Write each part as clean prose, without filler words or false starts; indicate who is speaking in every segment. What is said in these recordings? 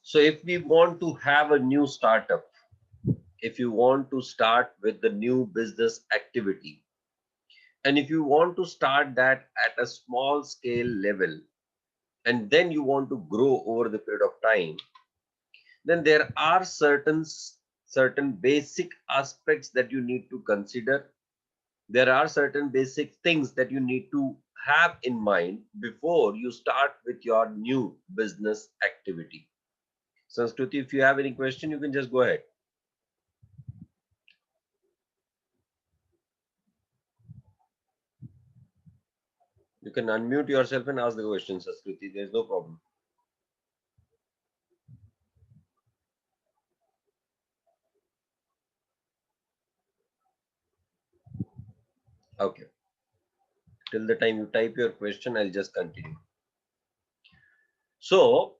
Speaker 1: So if we want to have a new startup, if you want to start with the new business activity, and if you want to start that at a small scale level, and then you want to grow over the period of time, then there are certain basic aspects that you need to consider. There are certain basic things that you need to have in mind before you start with your new business activity. Sanskruti, if you have any question, you can just go ahead. You can unmute yourself and ask the question, Sanskruti. There's no problem. Okay. Till the time you type your question, I'll just continue. So,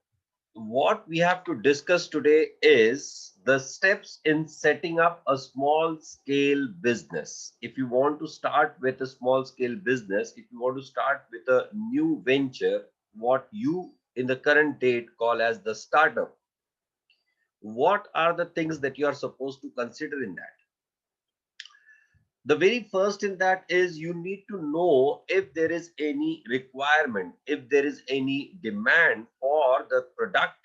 Speaker 1: what we have to discuss today is the steps in setting up a small scale business. If you want to start with a small scale business, if you want to start with a new venture, what you in the current date call as the startup, what are the things that you are supposed to consider in that? The very first in that is you need to know if there is any requirement, if there is any demand for the product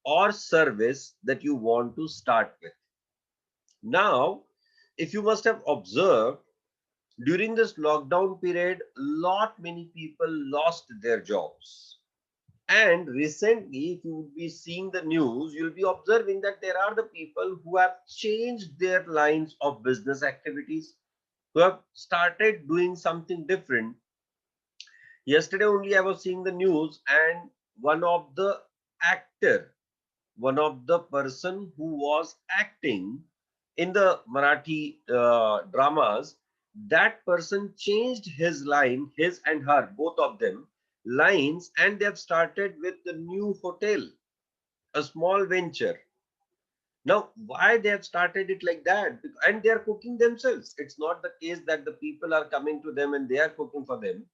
Speaker 1: or service that you want to start with. Now, if you must have observed, during this lockdown period, lot many people lost their jobs. And recently, if you would be seeing the news, you'll be observing that there are the people who have changed their lines of business activities, who have started doing something different. Yesterday only I was seeing the news, and one of the actor, one of the person who was acting in the Marathi dramas, that person changed his line, his and her, both of them lines, and they have started with the new hotel, a small venture. Now, why they have started it like that? And they are cooking themselves. It's not the case that the people are coming to them and they are cooking for them.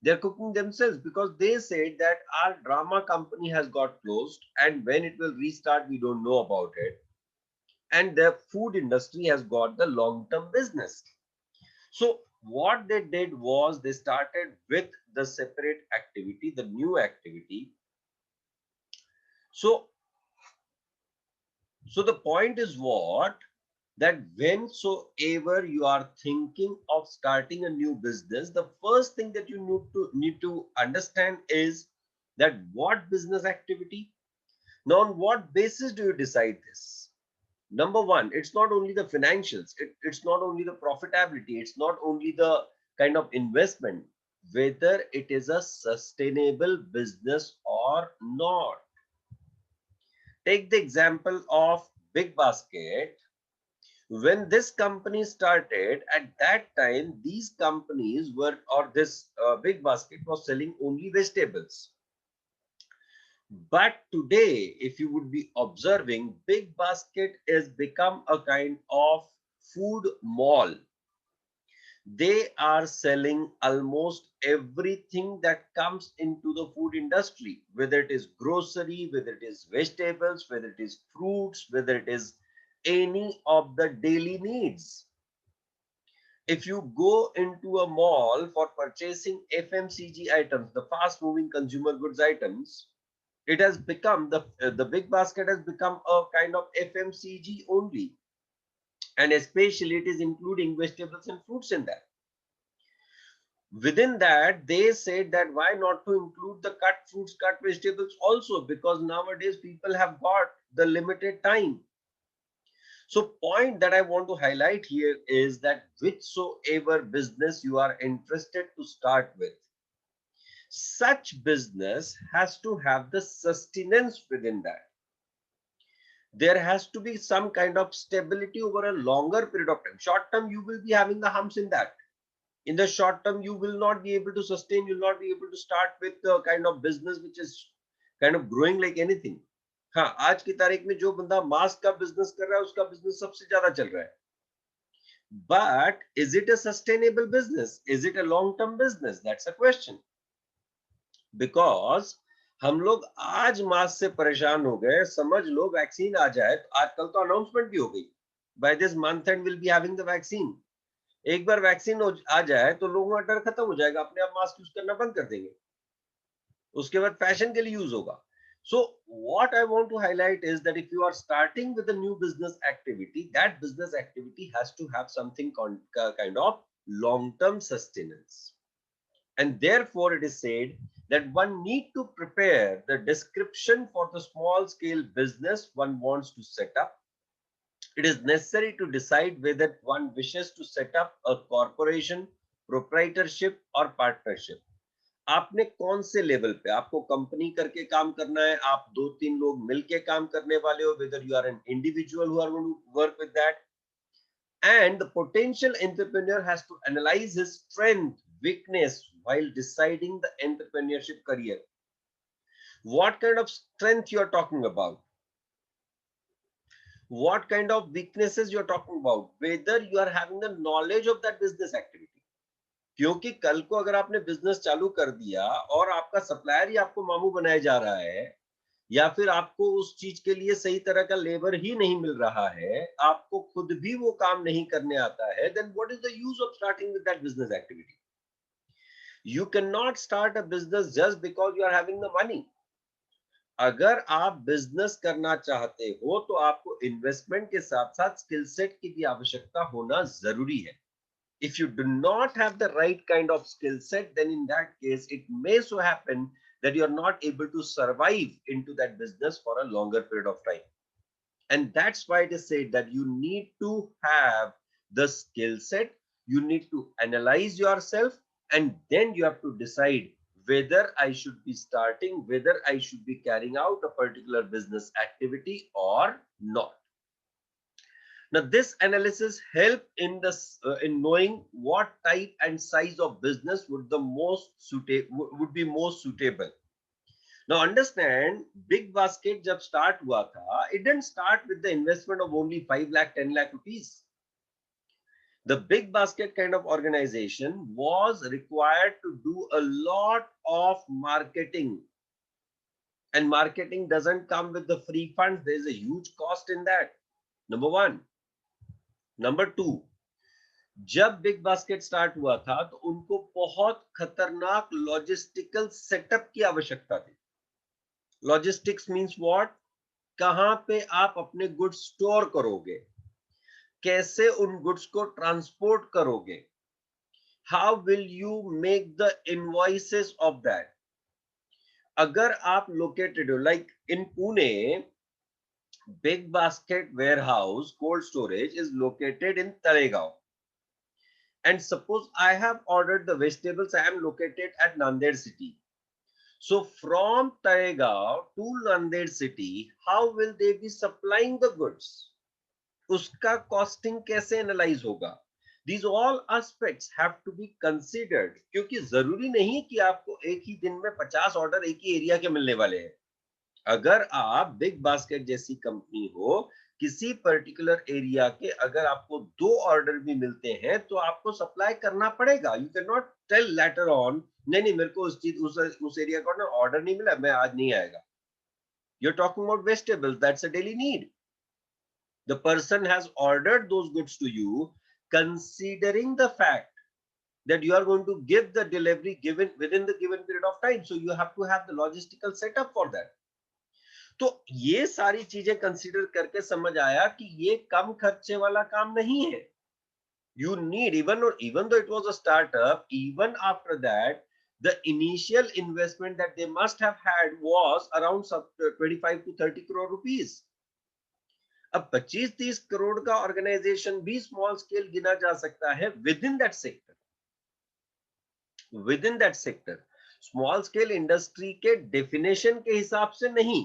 Speaker 1: They're cooking themselves because they said that our drama company has got closed, and when it will restart, we don't know about it. And the food industry has got the long term business. So, what they did was they started with the separate activity, the new activity. So, so the point is what? That whensoever you are thinking of starting a new business, the first thing that you need to understand is that what business activity. Now, on what basis do you decide this? Number one, it's not only the financials, it's not only the profitability, it's not only the kind of investment, whether it is a sustainable business or not. Take the example of Big Basket. When this company started, at that time these companies were, or this Big Basket was selling only vegetables. But today, if you would be observing, Big Basket has become a kind of food mall. They are selling almost everything that comes into the food industry, whether it is grocery, whether it is vegetables, whether it is fruits, whether it is any of the daily needs. If you go into a mall for purchasing FMCG items, the fast moving consumer goods items, it has become the Big Basket has become a kind of FMCG only, and especially it is including vegetables and fruits in that. Within that, they said that why not to include the cut fruits, cut vegetables also, because nowadays people have got the limited time. So point that I want to highlight here is that whichsoever business you are interested to start with, such business has to have the sustenance within that. There has to be some kind of stability over a longer period of time. Short term, you will be having the humps in that. In the short term, you will not be able to sustain, you'll not be able to start with the kind of business which is kind of growing like anything. हाँ, आज की तारीख में जो बंदा mask का business कर रहा है उसका बिजनेस सबसे ज्यादा चल रहा है. But is it a sustainable business? Is it a long term business? That's a question. Because हम लोग आज मास्क से परेशान हो गए, समझ लो वैक्सीन आ जाए तो आजकल तो अनाउंसमेंट भी हो गई, by this month end will be having the vaccine. एक बार वैक्सीन आ जाए तो लोगों का डर खत्म हो जाएगा, अपने आप मास्क यूज करना बंद कर देंगे, उसके बाद फैशन के लिए यूज होगा। So what I want to highlight is that if you are starting with a new business activity, that business activity has to have something kind of long term sustenance, and therefore it is said that one need to prepare the description for the small scale business one wants to set up. It is necessary to decide whether one wishes to set up a corporation, proprietorship or partnership. आपने कौन से level पे, आपको company करके काम करना है, आप दो तीन लोग मिलके काम करने वाले हो, whether you are an individual who are going to work with that. And the potential entrepreneur has to analyze his strength, weakness while deciding the entrepreneurship career. What kind of strength you are talking about, what kind of weaknesses you are talking about, whether you are having the knowledge of that business activity. क्योंकि कल को अगर आपने business चालू कर दिया और आपका सप्लायर ही आपको मामू बनाया जा रहा है, या फिर आपको उस चीज के लिए सही तरह का लेबर ही नहीं मिल रहा है, आपको खुद भी वो काम नहीं करने आता है, then what is the use of starting with that business activity? You cannot start a business just because you are having the money. अगर आप बिजनेस करना चाहते हो तो आपको इन्वेस्टमेंट के साथ साथ स्किल सेट की भी आवश्यकता होना जरूरी है. If you do not have the right kind of skill set, then in that case it may so happen that you are not able to survive into that business for a longer period of time. And that's why it is said that you need to have the skill set, you need to analyze yourself, and then you have to decide whether I should be starting, whether I should be carrying out a particular business activity or not. Now, this analysis help in in knowing what type and size of business would be most suitable. Now, understand, Big Basket जब start हुआ था, it didn't start with the investment of only 5 lakh, 10 lakh rupees. The Big Basket kind of organization was required to do a lot of marketing, and marketing doesn't come with the free funds. There is a huge cost in that. Number one. Number two, जब big basket start हुआ था तो उनको बहुत खतरनाक logistical setup की आवश्यकता थी. Logistics means what? कहां पे आप अपने गुड्स स्टोर करोगे, कैसे उन गुड्स को ट्रांसपोर्ट करोगे, how will you make the invoices of that. अगर आप लोकेटेड हो like in Pune, big basket warehouse cold storage is located in Talegaon. And suppose I have ordered the vegetables, I am located at Nanded city. So from Talegaon to Nanded city, how will they be supplying the goods? Uska costing कैसे analyze होगा? These all aspects have to be considered, क्योंकि जरूरी नहीं कि आपको एक ही दिन में 50 ऑर्डर एक ही एरिया के मिलने वाले हैं. अगर आप बिग बास्केट जैसी कंपनी हो, किसी पर्टिकुलर एरिया के अगर आपको 2 ऑर्डर भी मिलते हैं तो आपको सप्लाई करना पड़ेगा. You can not tell later on, नहीं नहीं मेरे को उस एरिया का ऑर्डर नहीं मिला, मैं आज नहीं आएगा. You are talking about vegetables, that's a daily need. The person has ordered those goods to you considering the fact that you are going to give the delivery given within the given period of time, so you have to have the logistical setup for that. तो ये सारी चीजें consider करके समझ आया कि ये कम खर्चे वाला काम नहीं है. You need, even though it was a startup, even after that the initial investment that they must have had was around 25 to 30 crore rupees. अब 25-30 करोड़ का ऑर्गेनाइजेशन भी स्मॉल स्केल गिना जा सकता है with in that sector. With in that sector small scale industry के definition के हिसाब से नहीं.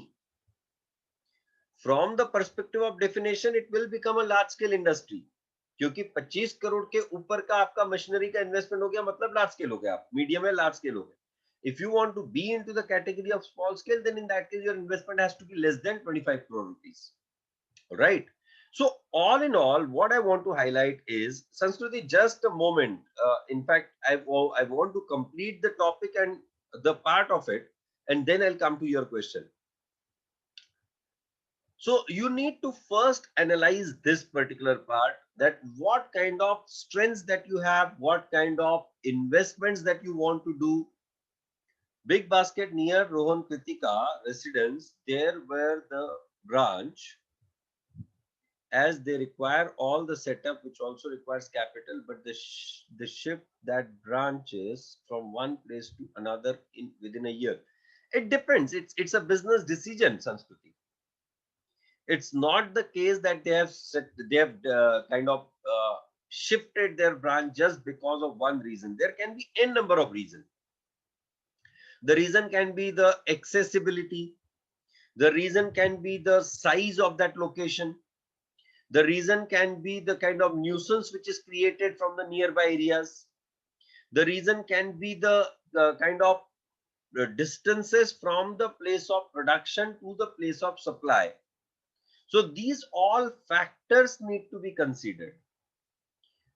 Speaker 1: From the perspective of definition, it will become a large scale industry. क्योंकि 25 करोड़ के ऊपर का आपका मशीनरी का इन्वेस्टमेंट हो गया, मतलब लार्ज स्केल हो गया. आप मीडियम है, लार्ज स्केल हो गया. If you want to be into the category of small scale, then in that case your investment has to be less than 25 crore rupees. Right? So all in all, what I want to highlight is, Sanskruti, just a moment. In fact, I want to complete the topic and the part of it. and then I'll come to your question. So you need to first analyze this particular part, that what kind of strengths that you have, what kind of investments that you want to do. Big Basket near Rohan Kritika residence, there were the branch, as they require all the setup, which also requires capital, but the shift that branches from one place to another in within a year. It depends. It's a business decision, Sanskriti. It's not the case that they have kind of shifted their branch just because of one reason. There can be n number of reasons. The reason can be the accessibility. The reason can be the size of that location. The reason can be the kind of nuisance which is created from the nearby areas. The reason can be the kind of distances from the place of production to the place of supply. So these all factors need to be considered.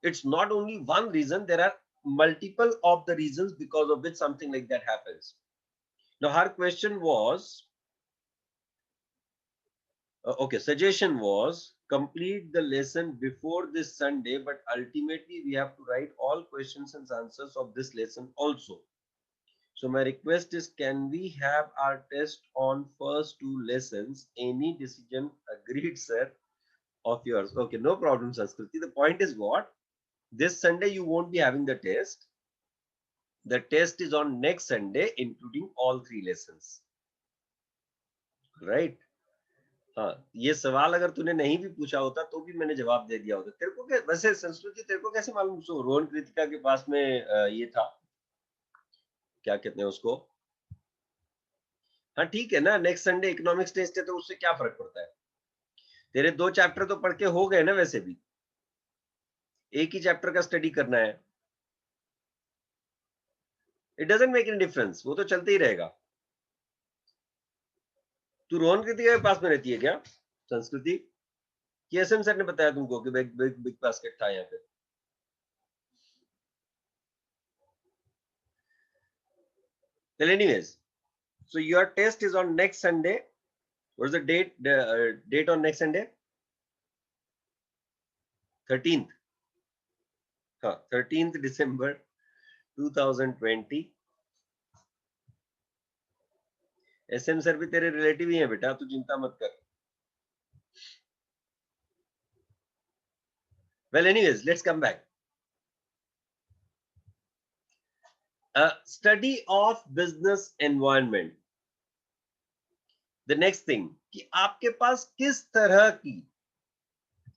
Speaker 1: It's not only one reason, there are multiple of the reasons because of which something like that happens. Now her question was, okay, suggestion was complete the lesson before this Sunday, but ultimately we have to write all questions and answers of this lesson also. So my request is, can we have our test on first two lessons? Any decision? Agreed, sir, of yours. Okay, no problem, Sanskriti. The point is what? This Sunday you won't be having the test. The test is on next Sunday, including all three lessons. Right? हाँ, ये सवाल अगर तूने नहीं भी पूछा होता तो भी मैंने जवाब दे दिया होता। तेरे को क्या, वैसे संस्कृति तेरे को कैसे मालूम? सो रोहन कृतिका के पास में ये था, क्या कहते हैं उसको? हाँ ठीक है ना, नेक्स्ट संडे इकोनॉमिक्स टेस्ट है तो उससे क्या फर्क पड़ता है? तेरे 2 चैप्टर तो पढ़ के हो गए ना, वैसे भी एक ही चैप्टर का स्टडी करना है। It doesn't make any difference, वो तो चलते ही रहेगा। तू रोहन कृतिका के पास में रहती है क्या संस्कृति? कि एसएम सर ने बताया तुमको कि बिग बास्केट था यहाँ पे? Well, anyways, so your test is on next Sunday. What's the date? The date on next Sunday? 13th. 13th December 2020. SM sir भी तेरे रिलेटिव ही हैं बेटा, तू चिंता मत कर। Well, anyways, let's come back. A study of business environment. The next thing, कि आपके पास किस तरह की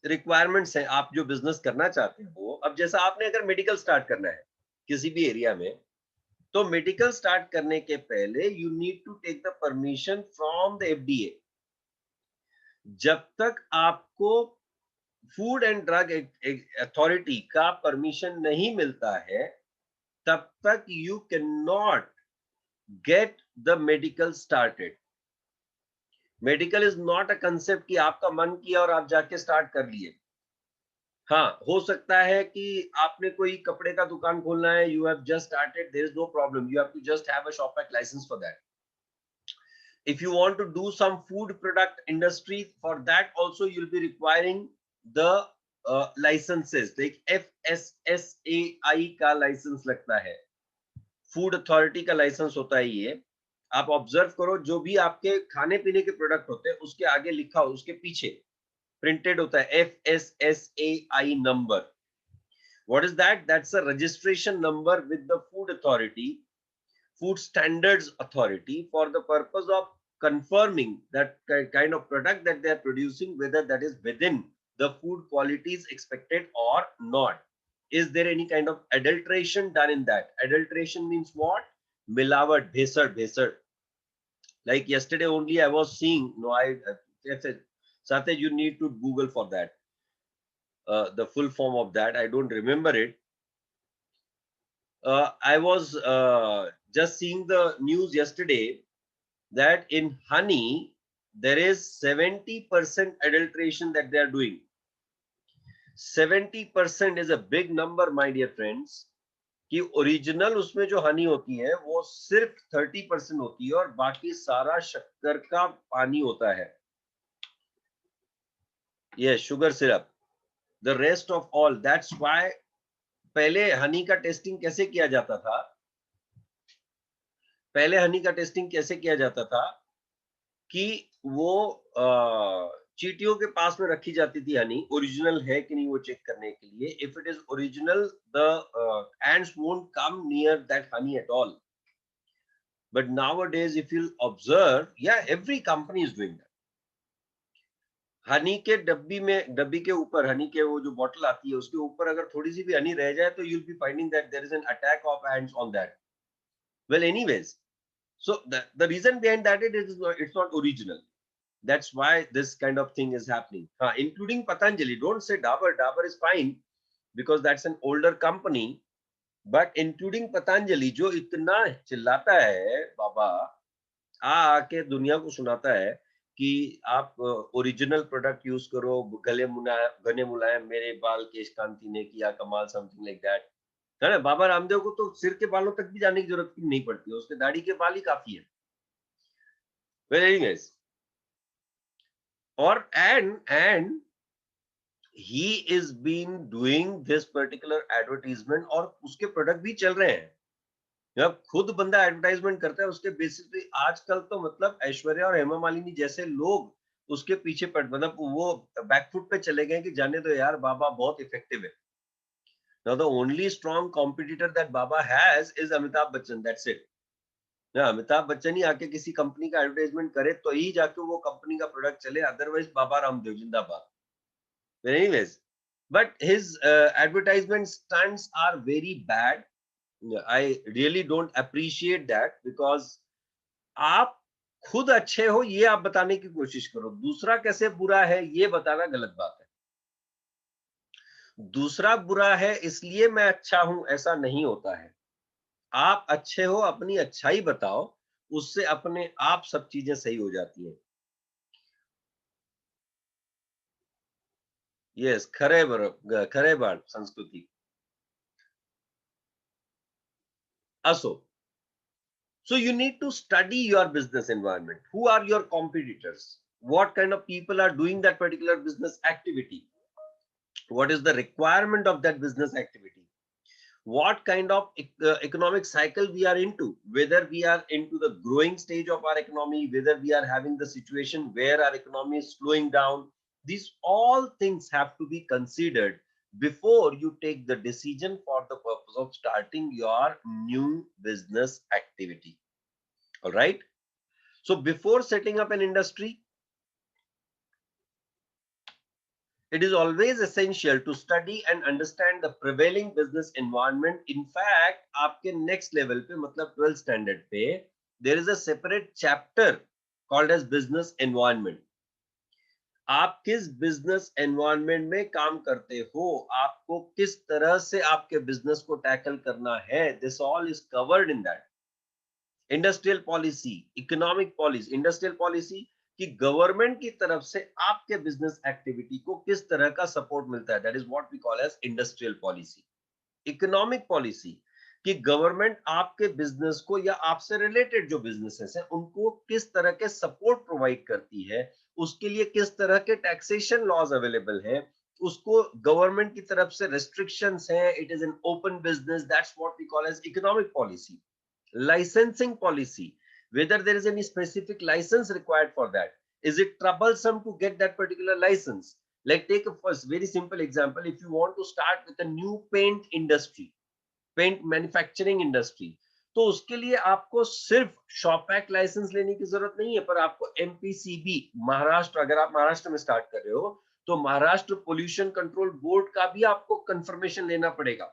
Speaker 1: रिक्वायरमेंट्स है, आप जो बिजनेस करना चाहते हो। अब जैसा आपने अगर मेडिकल स्टार्ट करना है किसी भी एरिया में, तो मेडिकल स्टार्ट करने के पहले you need to take the permission from the FDA. जब तक आपको फूड एंड ड्रग अथॉरिटी का परमिशन नहीं मिलता है, तब तक you can not get the medical started. Medical is not a concept कि आपका मन किया और आप जाके स्टार्ट कर लिए। हाँ, हो सकता है कि आपने कोई कपड़े का दुकान खोलना है, you have just started, there is no problem, you have to just have a shop act licence for that. If you want to do some food product industry, for that also you'll be requiring the licenses, like FSSAI का licence लगता है, food authority का licence होता है ये। आप observe करो, जो भी आपके खाने पीने के प्रोडक्ट होते हैं उसके आगे लिखा हो, उसके पीछे प्रिंटेड होता है FSSAI number. What is that? That's a registration number with the food authority, food standards authority, for the purpose of confirming that kind of product that they are producing, whether that is within the food qualities expected or not. Is there any kind of adulteration done in that? Adulteration means what? Milawat, bhesar. Like yesterday only I was seeing, no, I said, Satya, you need to Google for that. The full form of that, I don't remember it. I was just seeing the news yesterday that in honey there is 70% adulteration that they are doing. 70% is a big number, my dear friends. कि original उसमें जो हनी होती है वो सिर्फ 30% होती है और बाकी सारा शक्कर का पानी होता है, ये sugar syrup, the rest of all. That's why पहले हनी का टेस्टिंग कैसे किया जाता था, पहले हनी का टेस्टिंग कैसे किया जाता था कि वो चींटियों के पास में रखी जाती थी हनी, ओरिजिनल है कि नहीं वो चेक करने के लिए। If it is original, the ants won't come near that honey at all. But nowadays, if you'll observe, yeah, every company is doing that. Honey के डब्बी में, डब्बी के ऊपर हनी के वो जो बॉटल आती है उसके ऊपर अगर थोड़ी सी भी हनी रह जाए तो you'll be finding that there is an attack of ants on that. Well, anyways, so the reason behind that it's not original. That's why this kind of thing is happening. Including Patanjali. Don't say Dabur. Dabur is fine because that's an older company. But including Patanjali, जो इतना चिल्लाता है बाबा, आके दुनिया को सुनाता है कि आप ओरिजिनल प्रोडक्ट यूज करो, घने मुलायम मेरे बाल केश कांति ने किया कमाल, समथिंग लाइक दैट, है ना। बाबा रामदेव को तो सिर के बालों तक भी जाने की जरूरत नहीं पड़ती है, उसके दाढ़ी के बाल ही काफी है। Very nice. और and he is been doing this particular advertisement और उसके प्रोडक्ट भी चल रहे हैं। जब खुद बंदा एडवर्टाइजमेंट करता है उसके बेसिस पे आजकल तो मतलब ऐश्वर्या और हेमा मालिनी जैसे लोग उसके पीछे पड़, मतलब वो बैकफुट पे चले गए कि जाने दो यार, बाबा बहुत इफेक्टिव है। Now the only strong competitor that Baba has is Amitabh Bachchan, that's it. ना अमिताभ बच्चन ही आके किसी कंपनी का एडवर्टाइजमेंट करे तो ही जाके वो कंपनी का प्रोडक्ट चले, अदरवाइज बाबा रामदेव जिंदाबाद। But anyways, but his advertisement stunts are very bad. I really don't appreciate that because आप खुद अच्छे हो ये आप बताने की कोशिश करो, दूसरा कैसे बुरा है ये बताना गलत बात है। दूसरा बुरा है इसलिए मैं अच्छा हूं ऐसा नहीं होता है। आप अच्छे हो, अपनी अच्छाई बताओ, उससे अपने आप सब चीजें सही हो जाती हैं। यस, खरे बात संस्कृति। असो, so you need to study your business environment. Who are your competitors? What kind of people are doing that particular business activity? What is the requirement of that business activity? What kind of economic cycle we are into? Whether we are into the growing stage of our economy, whether we are having the situation where our economy is slowing down. These all things have to be considered before you take the decision for the purpose of starting your new business activity. All right. So before setting up an industry, it is always essential to study and understand the prevailing business environment. In fact, आपके next level पे मतलब 12th standard पे there is a separate chapter called as business environment. आप किस business environment में काम करते हो, आपको किस तरह से आपके बिजनेस को टैकल करना है, this all is covered in that. Industrial policy, economic policy, industrial policy कि गवर्नमेंट की तरफ से आपके बिजनेस एक्टिविटी को किस तरह का सपोर्ट मिलता है, that is what we call as industrial policy. Economic policy कि गवर्नमेंट आपके बिजनेस को या आपसे रिलेटेड जो बिजनेसेस हैं उनको किस तरह के सपोर्ट प्रोवाइड करती है, उसके लिए किस तरह के टैक्सेशन लॉज अवेलेबल हैं, उसको गवर्नमेंट की तरफ से रेस्ट्रिक्शंस हैं, it is an open business, that's what we call as economic policy. Licensing policy, whether there is any specific license required for that, is it troublesome to get that particular license? Like take a first very simple example, if you want to start with a new paint industry, paint manufacturing industry, तो उसके लिए आपको सिर्फ shop act licence लेने की जरूरत नहीं है, पर आपको एमपीसीबी महाराष्ट्र, अगर आप महाराष्ट्र में स्टार्ट कर रहे हो तो महाराष्ट्र पोल्यूशन कंट्रोल बोर्ड का भी आपको कंफर्मेशन लेना पड़ेगा।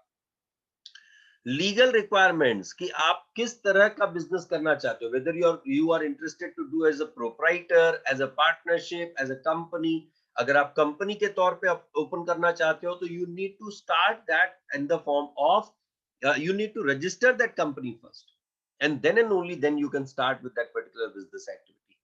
Speaker 1: लीगल रिक्वायरमेंट्स कि आप किस तरह का बिजनेस करना चाहते हो, whether you are interested to do as a proprietor, as a partnership, as a company. अगर आप कंपनी के तौर पे ओपन करना चाहते हो तो you need to start that in the form of, you need to register that company first, and only then you can start with that particular business activity.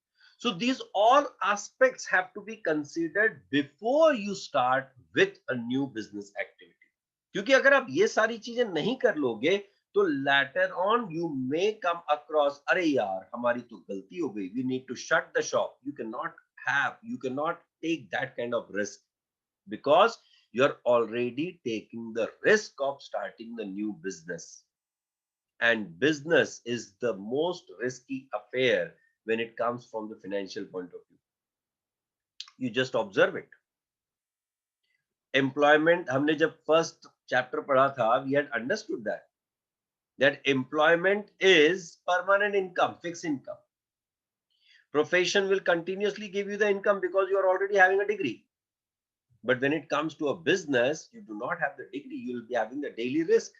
Speaker 1: So these all aspects have to be considered before you start with a new business activity. क्योंकि अगर आप ये सारी चीजें नहीं कर लोगे तो later on you may come across, अरे यार हमारी तो गलती हो गई, we need to shut the shop. You can not take that kind of risk because you're already taking the risk of starting the new business, and business is the most risky affair when it comes from the financial point of view. You just observe it. Employment, हमने जब first chapter पढ़ा था, we had understood that employment is permanent income, fixed income. Profession will continuously give you the income because you are already having a degree. But when it comes to a business, you do not have the degree, you will be having the daily risk,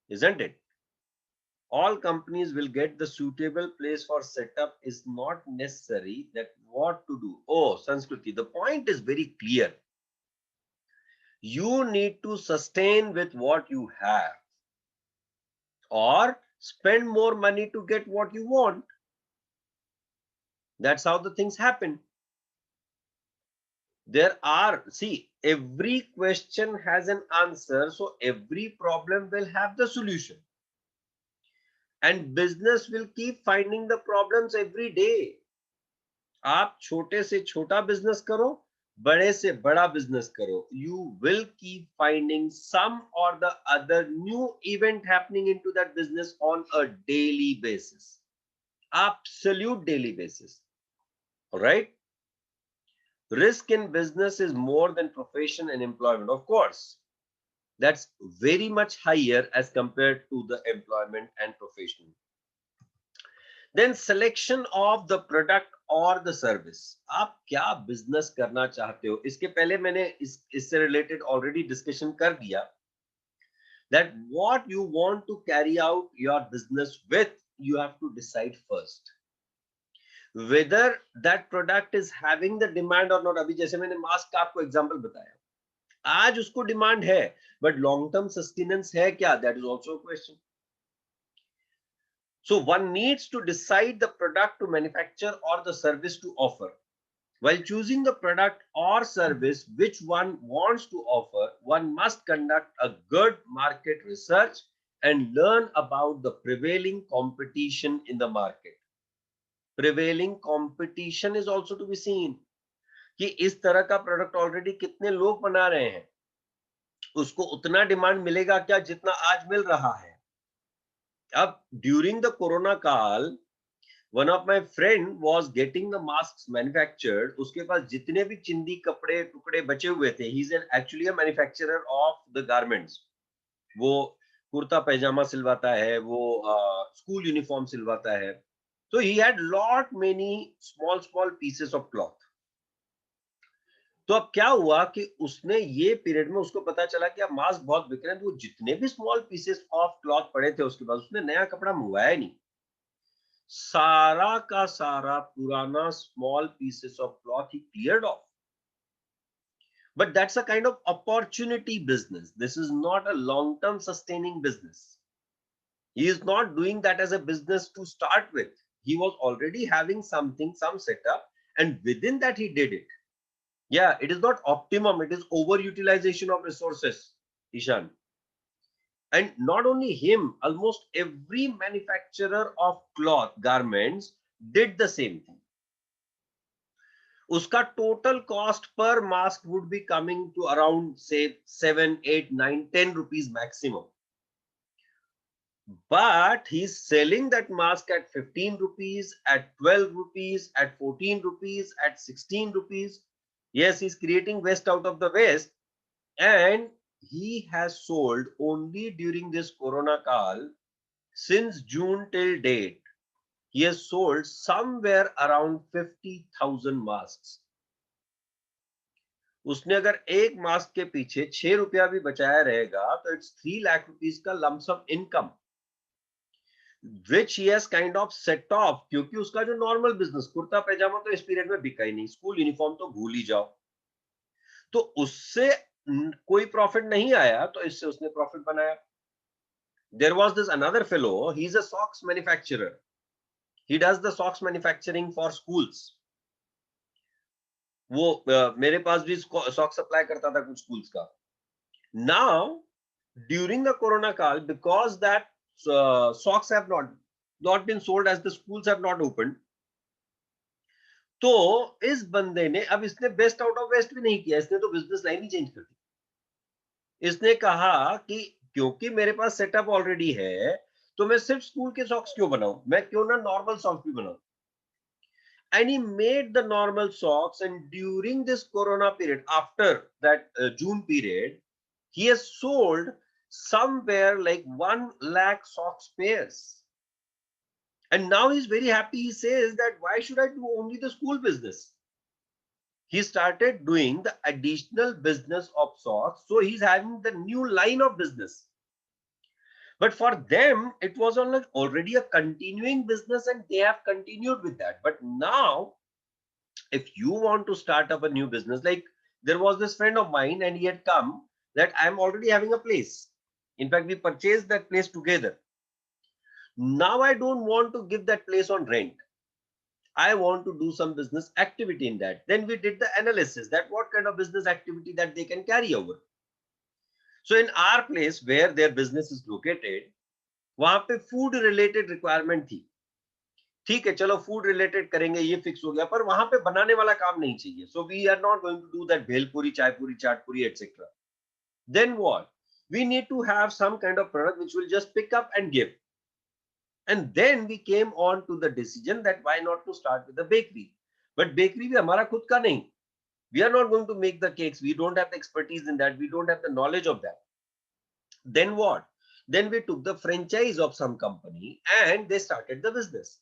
Speaker 1: isn't it? All companies will get the suitable place for setup is not necessary that what to do. Oh, Sanskriti, the point is very clear. You need to sustain with what you have or spend more money to get what you want. That's how the things happen. See, every question has an answer, so every problem will have the solution. And business will keep finding the problems every day. आप छोटे से छोटा business करो, बड़े से बड़ा business करो, you will keep finding some or the other new event happening into that business on a daily basis, absolute daily basis. All right, risk in business is more than profession and employment, of course. That's very much higher as compared to the employment and profession. Then selection of the product और the service. आप क्या business करना चाहते हो, इसके पहले मैंने इससे रिलेटेड ऑलरेडी डिस्कशन कर दिया that what you want to carry out your business with, you have to decide first whether that product is having the demand or not. अभी जैसे मैंने मास्क का आपको एग्जांपल बताया, आज उसको डिमांड है बट लॉन्ग टर्म सस्टेनेंस है क्या, that is also a question. So one needs to decide the product to manufacture or the service to offer. While choosing the product or service which one wants to offer, one must conduct a good market research and learn about the prevailing competition in the market. Prevailing competition is also to be seen. कि इस तरह का product already कितने लोग बना रहे हैं, उसको उतना डिमांड मिलेगा क्या जितना आज मिल रहा है. अब ड्यूरिंग द कोरोना काल, one of my friend was getting the masks manufactured. उसके पास जितने भी चिंदी कपड़े टुकड़े बचे हुए थे, he is actually a manufacturer of the garments. वो कुर्ता पैजामा सिलवाता है, वो स्कूल यूनिफॉर्म सिलवाता है. So he had lot many small pieces of cloth. तो अब क्या हुआ कि उसने ये पीरियड में उसको पता चला कि अब मास्क बहुत बिक रहे हैं, तो जितने भी स्मॉल पीसेस ऑफ क्लॉथ पड़े थे उसके बाद उसने नया कपड़ा मंगवाया नहीं, सारा का सारा पुराना small pieces of cloth he cleared off. But that's a kind of opportunity business. This is not a long-term sustaining business. He is not doing that as a business to start with. He was already having something, some setup, and within that he did it. Yeah, it is not optimum, it is overutilization of resources, Ishan. And not only him, almost every manufacturer of cloth garments did the same thing. उसका total cost per mask would be coming to around say 7, 8, 9, 10 rupees maximum. But he's selling that mask at 15 rupees, at 12 rupees, at 14 rupees, at 16 rupees. Yes, he's creating waste out of the waste, and he has sold only during this corona call, since June till date, he has sold somewhere around 50,000 masks. उसने अगर एक mask के पीछे 6 रुपया भी बचाया रहेगा तो इट्स 3 लाख रुपीस का lump sum income which he has kind of set off. क्योंकि उसका जो नॉर्मल बिजनेस कुर्ता पैजामा तो इस पीरियड में बिका ही नहीं, स्कूल यूनिफॉर्म तो भूल ही जाओ, तो उससे कोई प्रॉफिट नहीं आया, तो इससे उसने प्रॉफिट बनाया. There was this another fellow, he is a socks manufacturer. He does the socks manufacturing for schools. वो मेरे पास भी सॉक्स सप्लाई करता था कुछ स्कूल्स का. Now, during the corona call, because that socks have not been sold as the schools have not opened, तो इस बंदे ने, अब इसने बेस्ट आउट ऑफ वेस्ट भी नहीं किया, इसने तो बिजनेस लाइन ही चेंज कर दी। इसने कहा कि क्योंकि मेरे पास सेटअप ऑलरेडी है, तो मैं सिर्फ स्कूल के सॉक्स क्यों बनाऊं, मैं क्यों ना नॉर्मल सॉक्स भी बनाऊं। And he made the normal socks, and during this corona period, after that June period, he has sold somewhere like 1 lakh socks pairs. And now he's very happy. He says that why should I do only the school business? He started doing the additional business of socks, so he's having the new line of business. But for them, it was already a continuing business, and they have continued with that. But now, if you want to start up a new business, like there was this friend of mine, and he had come that I'm already having a place. In fact, we purchased that place together. Now I don't want to give that place on rent. I want to do some business activity in that. Then we did the analysis that what kind of business activity that they can carry over. So in our place where their business is located, वहां पे food related requirement थी। ठीक है, चलो food related करेंगे, ये fix हो गया, पर वहां पे बनाने वाला काम नहीं चाहिए। So we are not going to do that bhelpuri, chaipuri, chaatpuri etcetera. Then what, we need to have some kind of product which will just pick up and give. And then we came on to the decision that why not to start with the bakery. But bakery भी हमारा खुद का नहीं। We are not going to make the cakes, we don't have the expertise in that, we don't have the knowledge of that. Then what, then we took the franchise of some company and they started the business.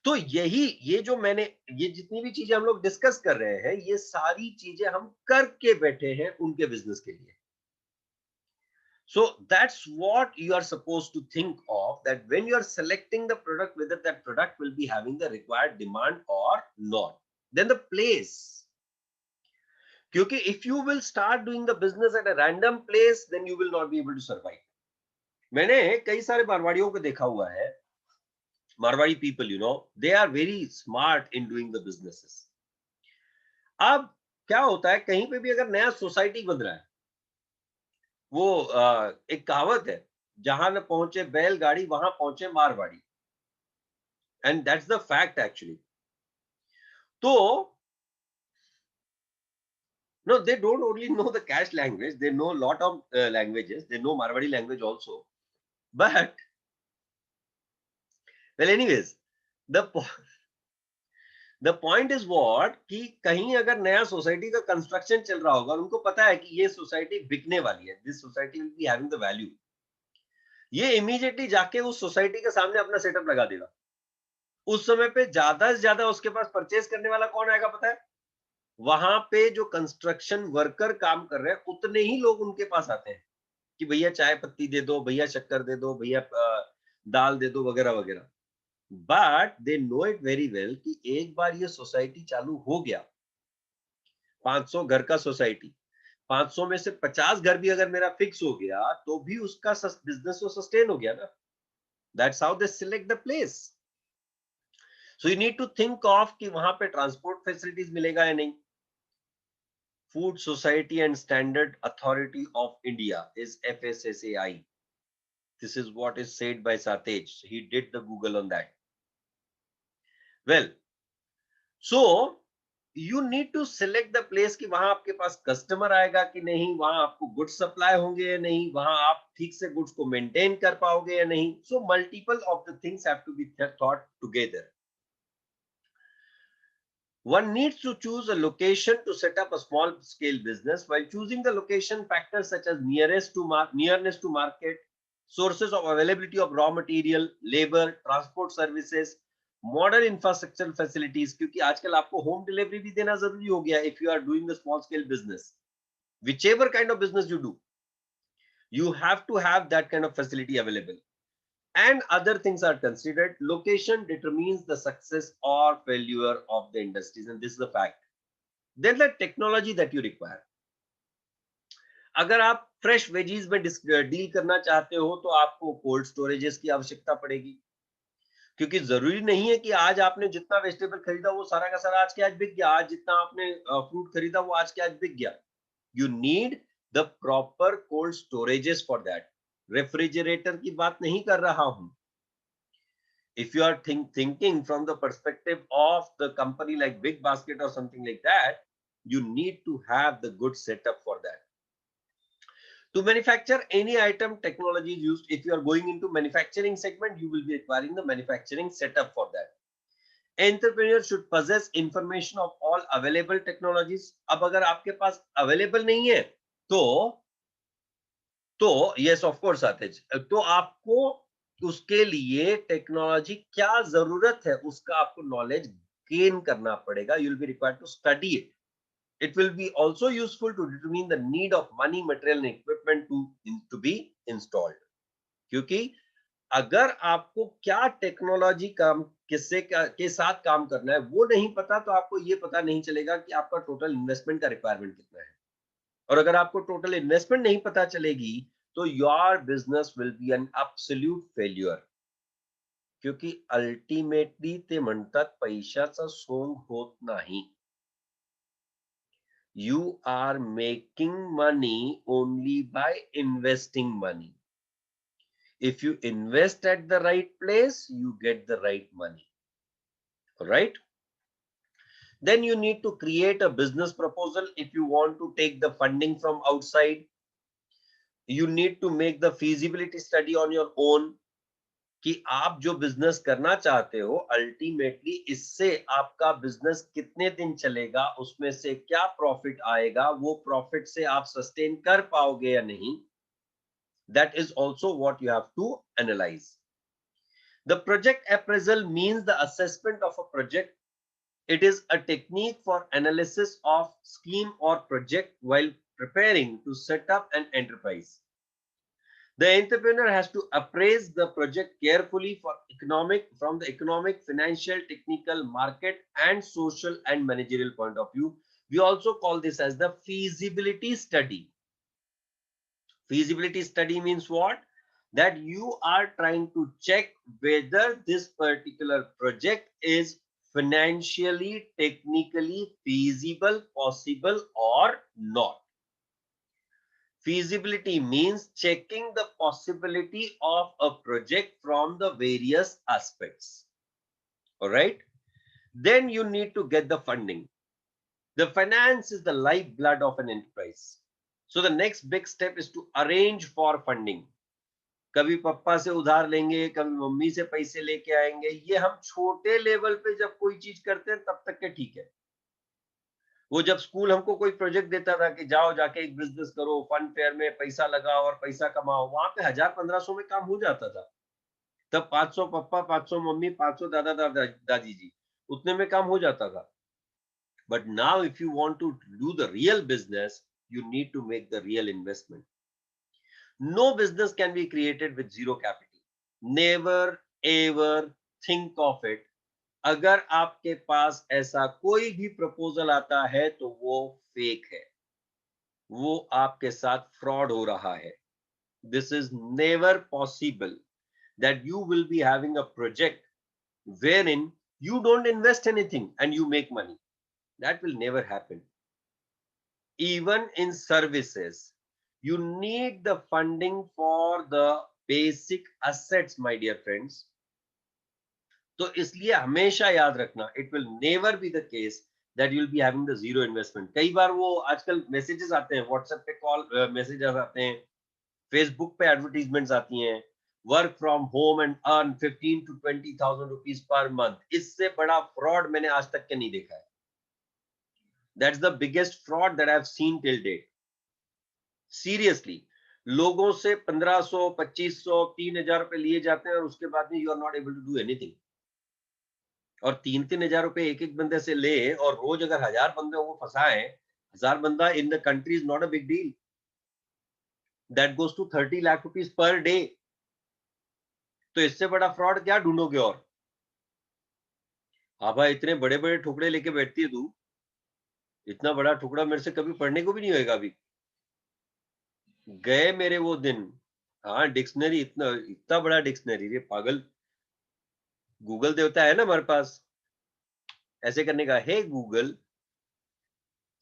Speaker 1: तो यही, ये जो मैंने, ये जितनी भी चीजें हम लोग डिस्कस कर रहे हैं, ये सारी चीजें हम करके बैठे हैं उनके बिजनेस के लिए। So that's what you are supposed to think of, that when you are selecting the product, whether that product will be having the required demand or not. Then the place, क्योंकि if you will start doing the business at a random place, then you will not be able to survive. मैंने कई सारे मारवाड़ियों को देखा हुआ है। Marwari people, they are very smart in doing the businesses. अब क्या होता है, कहीं पे भी अगर नया सोसाइटी बन रहा है, वो एक कहावत है, जहां न पहुंचे बैलगाड़ी वहां पहुंचे Marwari. And that's the fact actually. तो no, they don't only know the cash language, they know lot of languages, they know Marwari language also. But well anyways, the the point is what, कि कहीं अगर नया सोसाइटी का construction चल रहा होगा और उनको पता है कि ये सोसाइटी बिकने वाली है, this society will be having the value, ये इमीडिएटली जाके उस सोसाइटी के सामने अपना सेटअप लगा देगा। उस समय पे ज्यादा से ज्यादा उसके पास परचेज करने वाला कौन आएगा पता है? वहां पे जो कंस्ट्रक्शन वर्कर काम कर रहे हैं, उतने ही लोग उनके पास आते हैं कि भैया चाय पत्ती दे दो, भैया शक्कर दे दो, भैया दाल दे दो, वगैरह वगैरह। But they know it very well कि एक बार ये सोसाइटी चालू हो गया, 500 घर का सोसाइटी, 500 में से 50 घर भी अगर मेरा फिक्स हो गया, तो भी उसका बिजनेस तो सस्टेन हो गया ना। That's how they select the place. So you need to think of कि वहां पे ट्रांसपोर्ट फैसिलिटीज मिलेगा या नहीं। Food society and standard authority of India is FSSAI. This is what is said by Satej. He did the Google on that. Well, so you need to select the place कि वहां आपके पास customer आएगा कि नहीं, वहां आपको goods supply होंगे या नहीं, वहां आप ठीक से गुड्स को मेंटेन कर पाओगे या नहीं। So multiple of the things have to be thought together. One needs to choose a location to set up a small scale business. While choosing the location, factors such as nearness to market, sources of availability of raw material, labor, transport services, modern infrastructure facilities, क्योंकि आजकल आपको home delivery भी देना जरूरी हो गया if you are doing the small scale business. Whichever kind of business you do, you have to have that kind of facility available. And other things are considered. Location determines the success or failure of the industries, and this is the fact. Then the technology that you require. अगर आप fresh veggies में deal करना चाहते हो, तो आपको cold storages की आवश्यकता पड़ेगी, क्योंकि जरूरी नहीं है कि आज आपने जितना वेजिटेबल खरीदा वो सारा का सारा आज के आज बिक गया, आज जितना आपने फ्रूट खरीदा वो आज के आज बिक गया। You need the proper cold storages for that. Refrigerator की बात नहीं कर रहा हूं. If you are thinking from the perspective of the company like Big Basket or something like that, you need to have the good setup for that. To manufacture any item, technology is used. If you are going into manufacturing segment, you will be requiring the manufacturing setup for that. Entrepreneur should possess information of all available technologies. अब अगर आपके पास available नहीं है तो yes of course आतिज, तो आपको उसके लिए टेक्नोलॉजी क्या जरूरत है उसका आपको नॉलेज गेन करना पड़ेगा. You will be required to study it. It will be also useful to determine the need of money, material and equipment to be installed. क्योंकि अगर आपको क्या टेक्नोलॉजी काम किससे के साथ काम करना है वो नहीं पता तो आपको ये पता नहीं चलेगा कि आपका टोटल इन्वेस्टमेंट का रिक्वायरमेंट कितना है. और अगर आपको टोटल इन्वेस्टमेंट नहीं पता चलेगी तो your business will be an absolute failure. क्योंकि अल्टिमेटली ते म्हणतात पैशाचा सोंग होत नाही. You are making money only by investing money. If you invest at the right place, you get the right money. Right? Then you need to create a business proposal. If you want to take the funding from outside, you need to make the feasibility study on your own. कि आप जो business करना चाहते हो ultimately इससे आपका business कितने दिन चलेगा, उसमें से क्या प्रॉफिट आएगा, वो प्रॉफिट से आप सस्टेन कर पाओगे या नहीं. That is also what you have to analyse. The project appraisal means the assessment of a project. It is a technique for analysis of scheme और project while preparing to set up an enterprise. The entrepreneur has to appraise the project carefully from the economic, financial, technical, market, and social and managerial point of view. We also call this as the feasibility study. Feasibility study means what? That you are trying to check whether this particular project is financially, technically feasible, possible, or not. Feasibility means checking the possibility of a project from the various aspects. All right. Then you need to get the funding. The finance is the lifeblood of an enterprise. So the next big step is to arrange for funding. कभी पापा से उधार लेंगे, कभी mummy से पैसे लेके आएंगे. ये हम छोटे लेवल पे जब कोई चीज करते हैं तब तक के ठीक है. वो जब स्कूल हमको कोई प्रोजेक्ट देता था कि जाओ जाके एक बिजनेस करो, फन फेयर में पैसा लगाओ और पैसा कमाओ, वहां पे 1000-1500 में काम हो जाता था. तब 500 पापा, 500 मम्मी, 500 दादा दादी जी, उतने में काम हो जाता था. But now if you want to do the real business, you need to make the real investment. No business can be created with zero capital. Never ever think of it. अगर आपके पास ऐसा कोई भी प्रपोजल आता है तो वो fake है, वो आपके साथ फ्रॉड हो रहा है. This is never possible that you will be having a project wherein you don't invest anything and you make money. That will never happen. Even in services, you need the funding for the basic assets, my dear friends. तो इसलिए हमेशा याद रखना, it will never be the case that you will be having the zero investment. कई बार वो आजकल messages आते हैं, व्हाट्सएप पे कॉल मैसेजेस आते हैं, फेसबुक पे एडवर्टीजमेंट्स आती हैं, work from home and earn 15 to 20,000 rupees per month. इससे बड़ा फ्रॉड मैंने आज तक के नहीं देखा है. That's the biggest fraud that I have seen till date. Seriously, लोगों से 1500, 2500, 3000 रुपए लिए जाते हैं और उसके बाद में you are not able to do anything. और 3-3 हजार रुपए एक एक बंदे से ले और रोज अगर 1000 बंदे को फंसाए, 1000 बंदा in the country is not a big deal. That goes to 30 lakh rupees per day. तो इससे बड़ा फ्रॉड क्या ढूंढोगे? और हाँ भाई, इतने बड़े बड़े टुकड़े लेके बैठती है तू. इतना बड़ा टुकड़ा मेरे से कभी पढ़ने को भी नहीं होएगा. अभी गए मेरे वो दिन. हाँ, डिक्शनरी, इतना इतना बड़ा डिक्शनरी रे पागल. गूगल देवता है ना हमारे पास, ऐसे करने का, hey Google.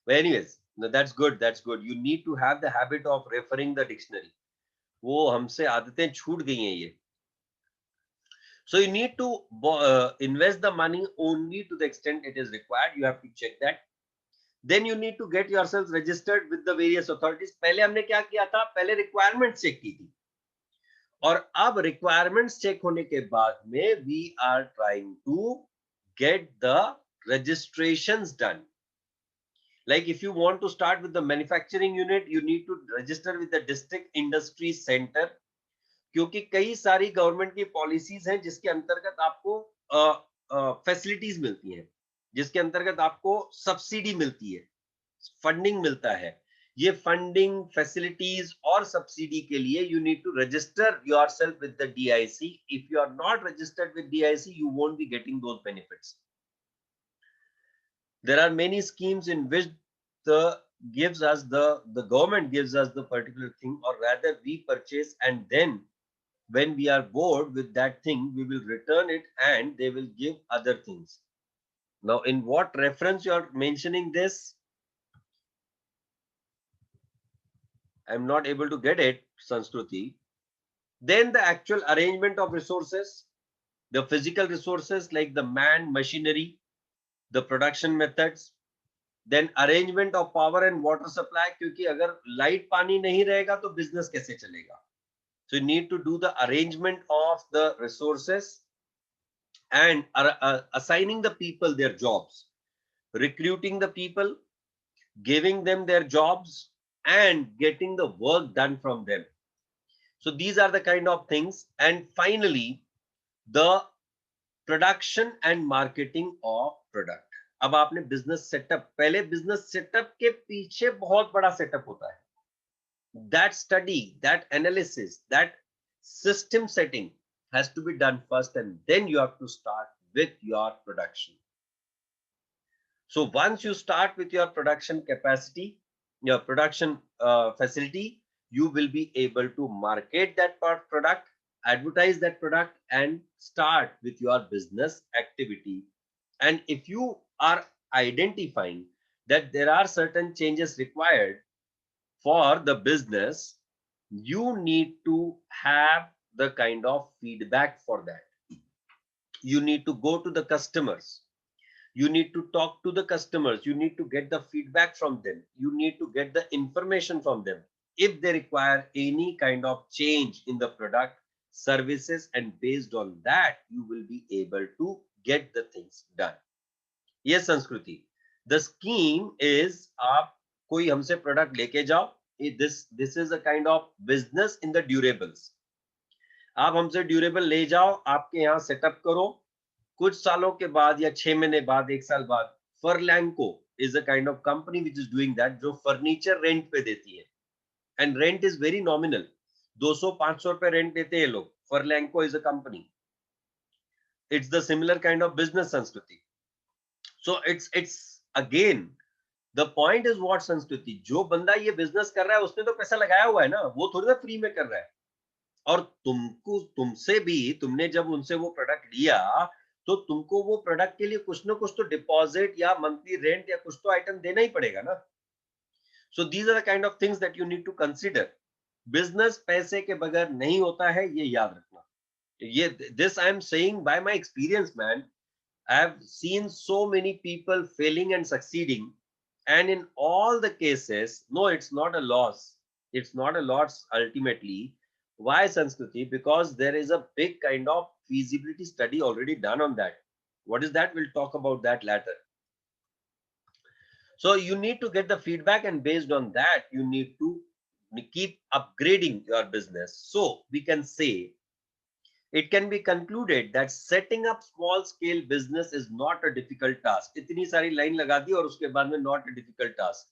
Speaker 1: Anyways, No, that's good. That's good. You need to have the habit of referring the dictionary. वो हमसे आदतें छूट गई हैं ये. So you need to invest the money only to the extent it is required. You have to check that. Then you need to get yourself registered with the various authorities. पहले हमने क्या किया था? पहले requirements check की थी. और अब requirements check होने के बाद में we are trying to get the registrations done. Like if you want to start with the manufacturing unit, you need to register with the district industry center. क्योंकि कई सारी गवर्नमेंट की पॉलिसीज हैं जिसके अंतर्गत आपको फैसिलिटीज मिलती हैं, जिसके अंतर्गत आपको सब्सिडी मिलती है, फंडिंग मिलता है. ये फंडिंग, फैसिलिटीज और सब्सिडी के लिए you need to register yourself with the DIC. If you are not registered with DIC, you won't be getting those benefits. There are many schemes in which the government gives us the particular thing, or rather we purchase, and then when we are bored with that thing, we will return it and they will give other things. Now, in what reference you are mentioning this? I'm not able to get it, Sanskruti. Then the actual arrangement of resources, the physical resources like the man, machinery, the production methods, then arrangement of power and water supply. क्योंकि अगर light पानी नहीं रहेगा तो business कैसे चलेगा? So you need to do the arrangement of the resources and assigning the people their jobs, recruiting the people, giving them their jobs, and getting the work done from them. So these are the kind of things. And finally, the production and marketing of product. अब आपने business setup, पहले business setup के पीछे बहुत बड़ा setup होता है. That study, that analysis, that system setting has to be done first, and then you have to start with your production. So once you start with your production capacity, your production facility, you will be able to market that product, advertise that product, and start with your business activity. And if you are identifying that there are certain changes required for the business, you need to have the kind of feedback for that. You need to go to the customers. You need to talk to the customers. You need to get the feedback from them. You need to get the information from them. If they require any kind of change in the product, services, and based on that, you will be able to get the things done. Yes, Sanskruti. The scheme is आप कोई हमसे product लेके जाओ. This is a kind of business in the durables. आप हमसे durable ले जाओ, आपके यहाँ सेटअप करो. कुछ सालों के बाद या 6 महीने बाद, 1 साल बाद, फरलैंको is a kind of company which is doing that, जो फर्नीचर रेंट पे देती है. And rent is very nominal. 200-500 रुपए रेंट देते हैं लोग. Furlenco is a company. It's the similar kind of business, Sanskriti. So it's again the point is what, Sanskriti, जो बंदा ये बिजनेस कर रहा है उसने तो पैसा लगाया हुआ है ना, वो थोड़ी ना फ्री में कर रहा है. और तुमसे भी, तुमने जब उनसे वो प्रोडक्ट लिया तो तुमको वो प्रोडक्ट के लिए कुछ ना कुछ तो डिपॉजिट या मंथली रेंट या कुछ तो आइटम देना ही पड़ेगा ना. So these are the kind of things that you need to consider. Business पैसे के बगैर नहीं होता है, ये याद रखना. ये this I am saying by my experience, man. I have seen so many people failing and succeeding, and in all the cases, no, it's not a loss. It's not a loss ultimately. Why, Sanskriti? Because there is a big kind of feasibility study already done on that. What is that? We'll talk about that later. So you need to get the feedback, and based on that, you need to keep upgrading your business. So we can say it can be concluded that setting up small scale business is not a difficult task. इतनी सारी line लगा दी और उसके बाद में not a difficult task.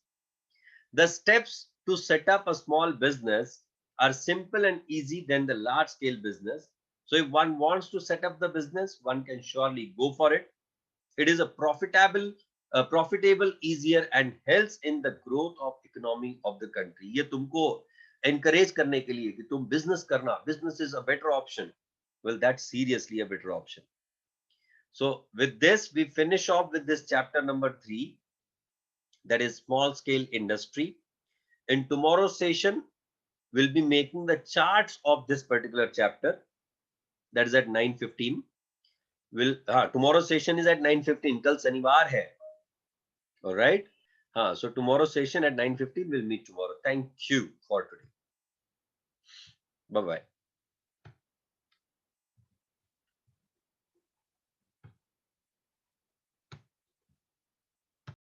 Speaker 1: The steps to set up a small business are simple and easy than the large scale business. So if one wants to set up the business, one can surely go for it. It is a profitable, easier, and helps in the growth of economy of the country. ये तुमको encourage करने के लिए कि तुम business करना, business is a better option. Well, that's seriously a better option. So with this, we finish off with this chapter number 3. that is small scale industry. In tomorrow's session, we'll be making the charts of this particular chapter. That is at 9:15. Tomorrow's session is at 9:15. Kal Shanivar hai. All right. So tomorrow's session at 9:15. We'll meet tomorrow. Thank you for today. Bye bye.